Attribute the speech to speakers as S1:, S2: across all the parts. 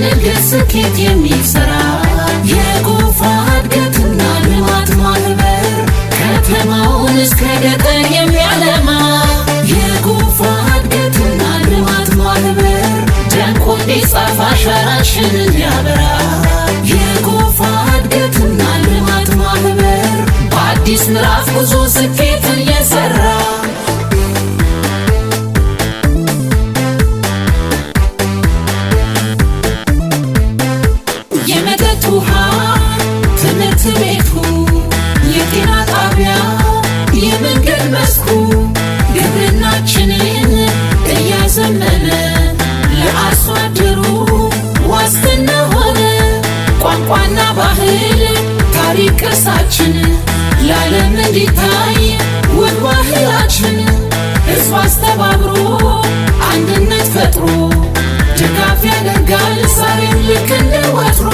S1: እድገት ስኬት የሚሰራ የጎፋ እድገትና ልማት ማህበር ከተማውን እስከ ገጠር የሚያለማ የጎፋ እድገትና ልማት ማህበር ደምቆ እንዲጻፍ አሻራችንን ያበራ የጎፋ እድገትና ልማት ማህበር በአዲስ ምዕራፍ ጉዞ ስኬትን የሰራ የመጠጥ ውሃ ትምህርት ቤቱ የጤና ጣቢያ የመንገድ መስኩ ግብርናችንን እያዘመነ ለአርሶ አደሩ ዋስትና ሆነ ቋንቋና ባህል ታሪክ ቅርሳችን ለዓለም እንዲታይ ውብ ባህላችን ሕዝብ አስተባብሮ አንድነት ፈጥሮ ድጋፍ ያደርጋል ዛሬም ልክ እንደ ወትሮ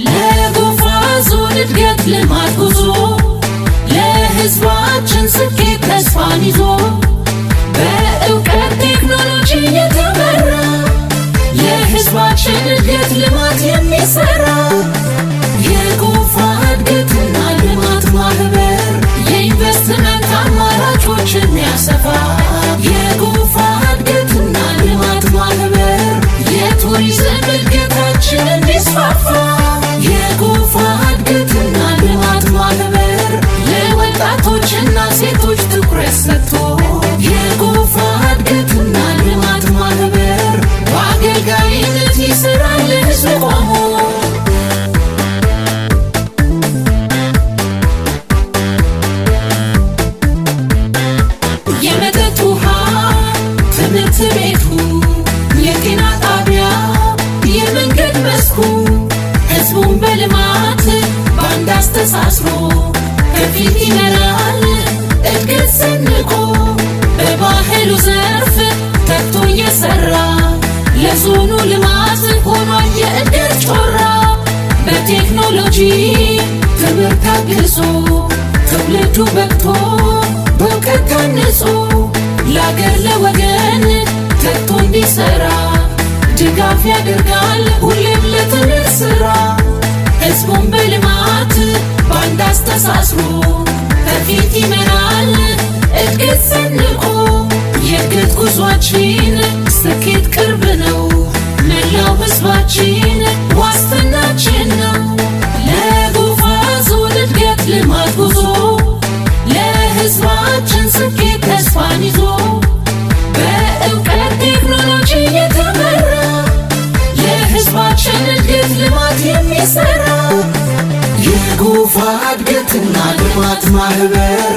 S1: ለጎፋ ዞን እድገት ልማት ጉዞ ለሕዝባችን ስኬት ተስፋን ይዞ በእውቀት ቴክኖሎጂ የተመራ ለሕዝባችን እድገት ልማት የሚሰራ የጎፋ እድገትና ልማት ማህበር የኢንቨስትመንት አማራጮችን ያሰፋ የጎፋ እድገትና ልማት ማህበር የቱሪዝም እድገታችን እንዲስፋፋ የጎፋ እድገትና ልማት ማህበር ለወጣቶችና ሴቶች ትኩረት ሰጥቶ የጎፋ እድገትና ልማት ማህበር በአገልጋይነት ይሰራል ለሕዝብ ቆሞ የመጠጥ ውሃ ትምህርት ቤቱ የጤና ጣቢያ የመንገድ መስኩ ሕዝቡን በልማት በአንድ አስተሳስሮ ከፊት ይመራል እድገት ሰንቆ በባህሉ ዘርፍ ተግቶ እየሰራ ለዞኑ ልማት ሆኗል የእድገት ጮራ በቴክኖሎጂ ትምህርት ታግዞ ትውልዱ በቅቶ በእውቀት ታንጾ ለአገር ለወገን ተግቶ እንዲሰራ ድጋፍ ያደርጋል ሁሌም ለትምህርት ስራ ሕዝቡን በልማት በአንድ አስተሳስሮ ከፊት ይመራል እድገት ሰንቆ የእድገት ጉዟችን ስኬት ቅርብ ነው መላው ሕዝባችን ዋስትናችን ነው ለጎፋ ዞን እድገት ልማት ጉዞ ለሕዝባችን ስኬት ተስፋን ይዞ በእውቀት ቴክኖሎጂ የተመራ ለሕዝባችን እድገት ልማት የሚሰራ የጎፋ እድገትና ልማት ማህበር